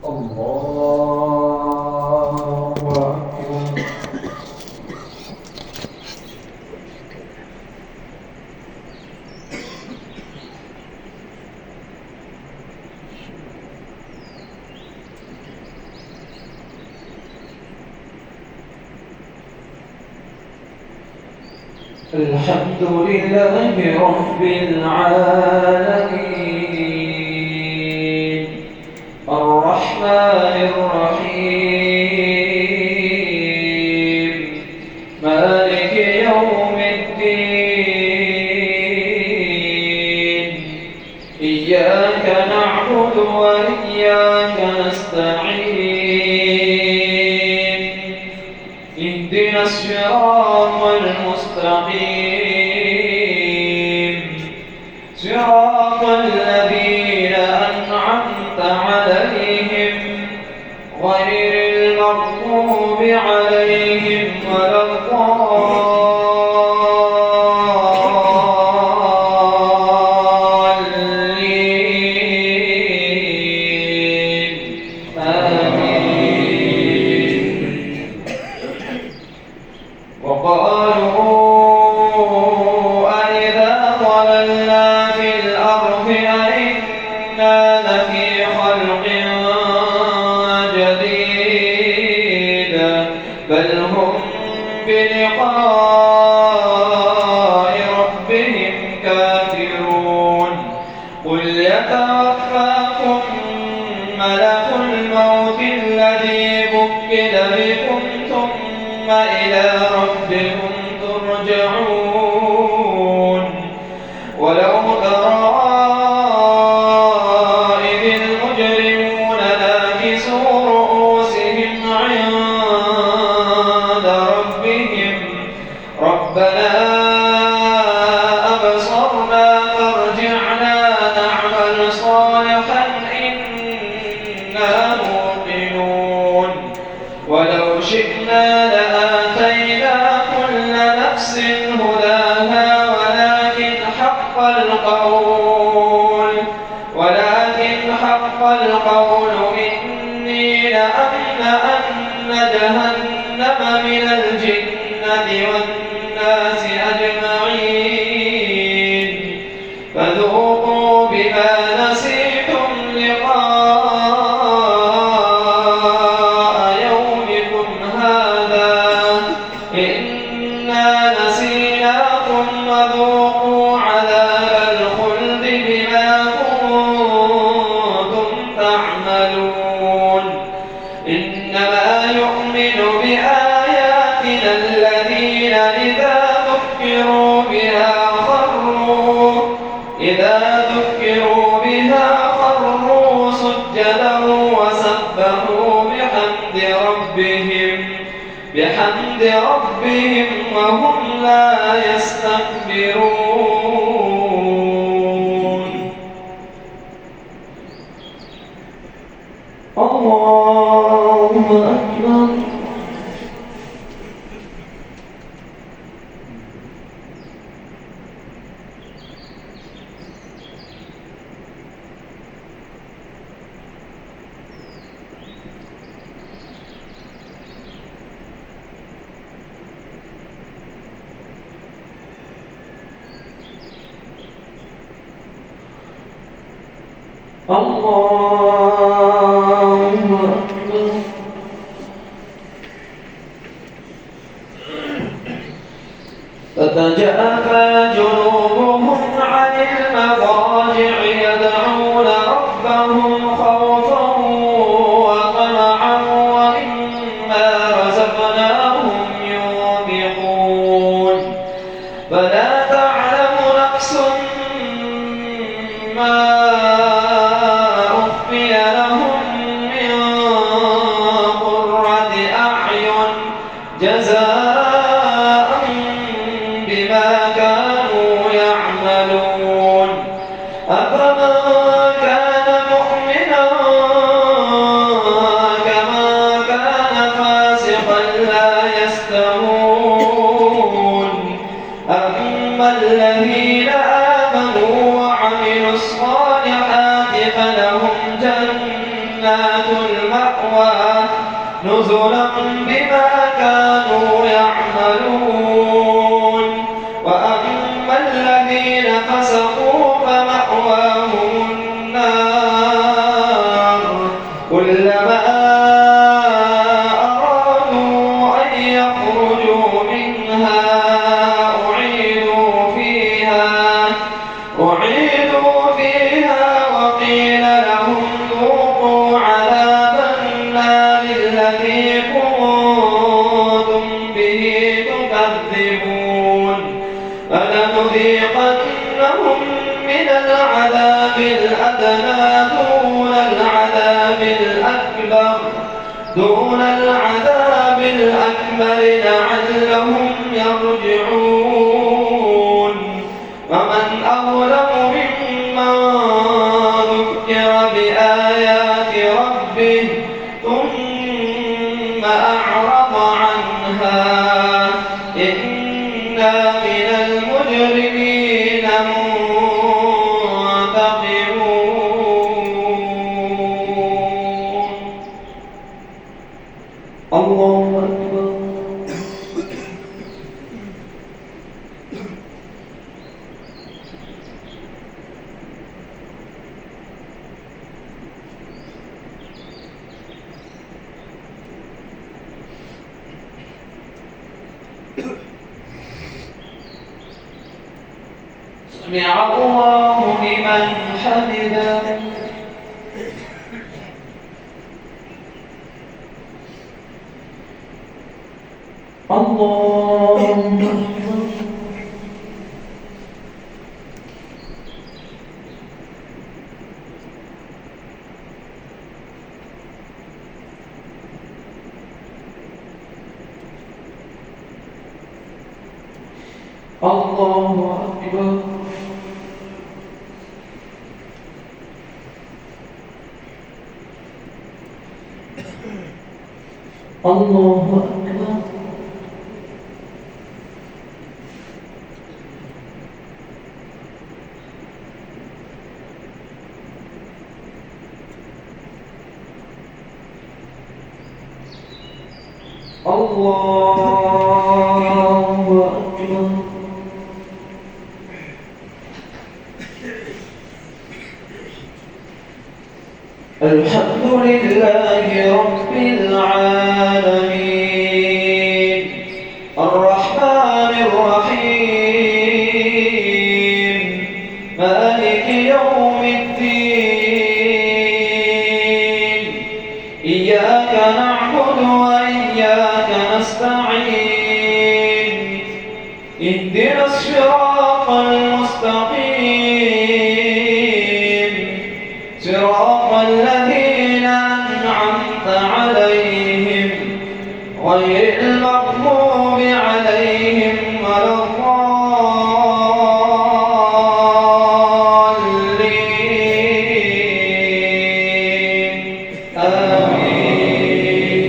الله أكبر. الحمد لله رب العالمين الرحمن الرحيم مالك يوم الدين إياك نعبد وإياك نستعين اهدنا الصراط المستقيم صراط الذين أنعمت عليهم غير المغضوب عليهم ولا الضالين آمين. وقالوا أئذا ضللنا في الأرض أئنا لفي خلق جديد بل هم بلقاء ربهم كافرون قل يتوفاكم ملك الموت الذي وكل بكم ثم إلى ربكم ترجعون ولو ترى إذ المجرمون ناكسوا رؤوسهم عند ربهم ربنا أبصرنا فارجعنا نعمل صالحا إنا موقنون ولو شئنا لآتينا كل نفس هداها ولكن حق القول إني لأملأن جهنم من الجنة والناس أجمعين فذوقوا بما نسيتم لقاء يومكم هذا إنا نسيناكم وذوقوا عذاب الخلد بما كنتم تعملون إنما يؤمن بآياتنا الذين إذا ذكروا بها خروا سجدا وسبحوا بحمد ربهم وهم لا يستكبرون. الله أكبر. الله أكبر. تتجافى جنوبهم عن المضاجع يدعون ربهم خوفا وطمعا ومما رزقناهم ينفقون فلا تعلم نفس ما جزاء بما كانوا يعملون أفمن كان مؤمنا جنات المأوى نزلا بما كانوا يعملون وأما الذين فسقوا فمأواهم النار كلما أرادوا أن يخرجوا منها أعيدوا فيها وقيل لهم ذوقوا عذاب النار الذي كنتم به تكذبون فلنذيقنهم من العذاب الأدنى دون العذاب الأكبر لعلهم يرجعون ومن أظلم ممن ذكر بآيات ربه ثم أعرض عنها إنا من المجرمين منتقمون. الله أكبر. سمع الله لمن حمده. الله أكبر. الله أكبر. الله أكبر. الله أكبر. الحمد لله رب العالمين الرحمن الرحيم مالك يوم الدين إياك نعبد وإياك نستعين اهدنا الصراط المستقيم صراط الذين أنعمت عليهم غير المغضوب عليهم ولا الضالين آمين.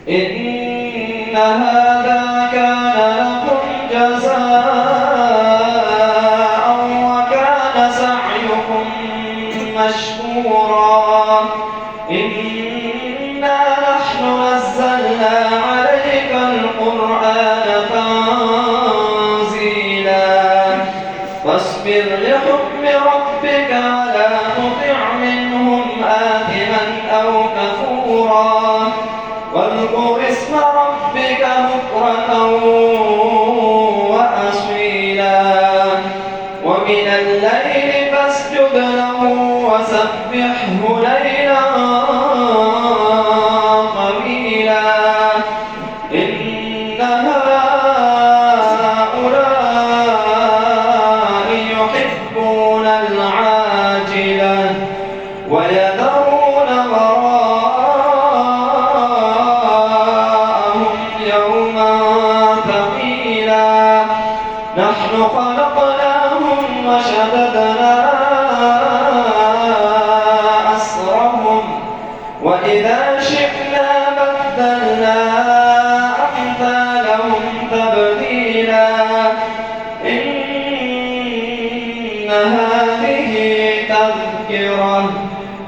إن هذا كان لكم جزاء وكان سعيكم مشكورا إنا نحن نزلنا عليك القرآن تنزيلا فاصبر لحكم ربك ولا تطع منهم آثما أو كفورا واذكر اسم ربك بكرة وأصيلا ومن الليل فاسجد له وسبحه ليلا طويلا إن هؤلاء يحبون العاجلة ويذرون وراءهم يوما ثقيلا نحن خلقناهم وشددنا أسرهم وإذا شئنا بدلنا أمثالهم تبديلا إن هذه تذكرة تذكرة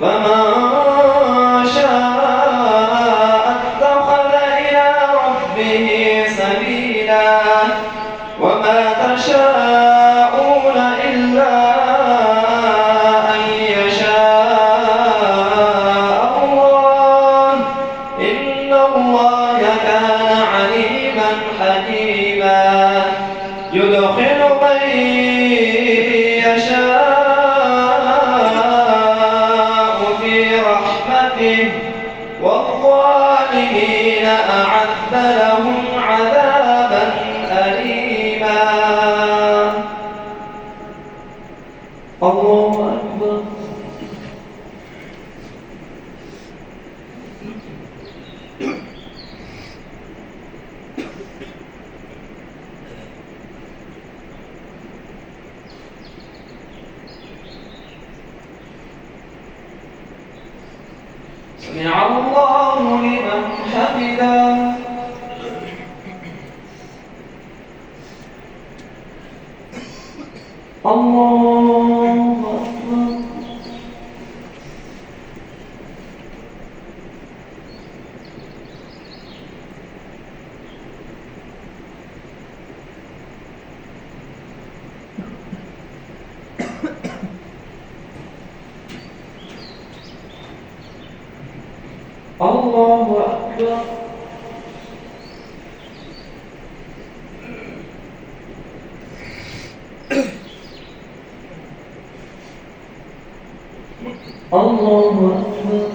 فمن شاء اتخذ إلى ربه سبيلا وما تشاءون إلا أن يشاء الله إن الله كان عليما حكيما يدخل من يشاء في رحمته والظالمين أعد لهم عذابا أليما. الله أكبر. سمع الله لمن حمده. الله أكبر. الله أكبر. الله أكبر.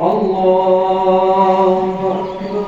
الله أكبر.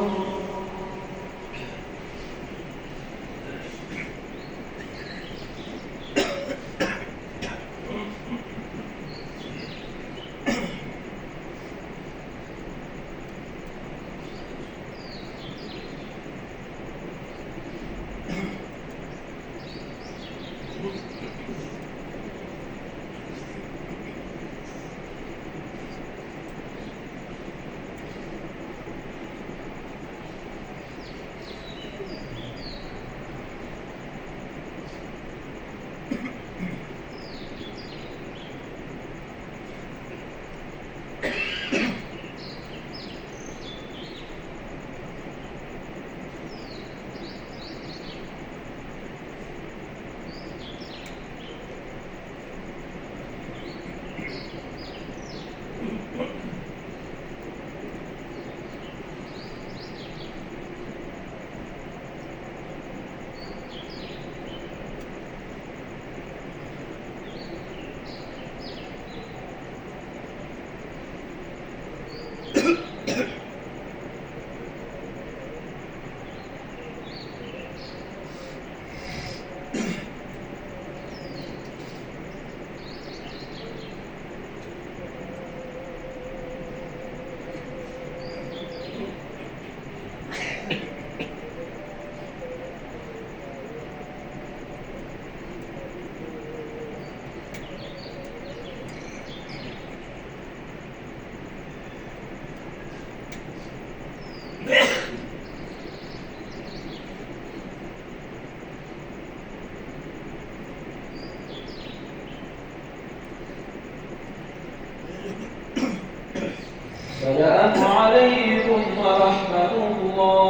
السلام عليكم ورحمة الله.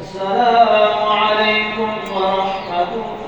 السلام عليكم ورحمة الله.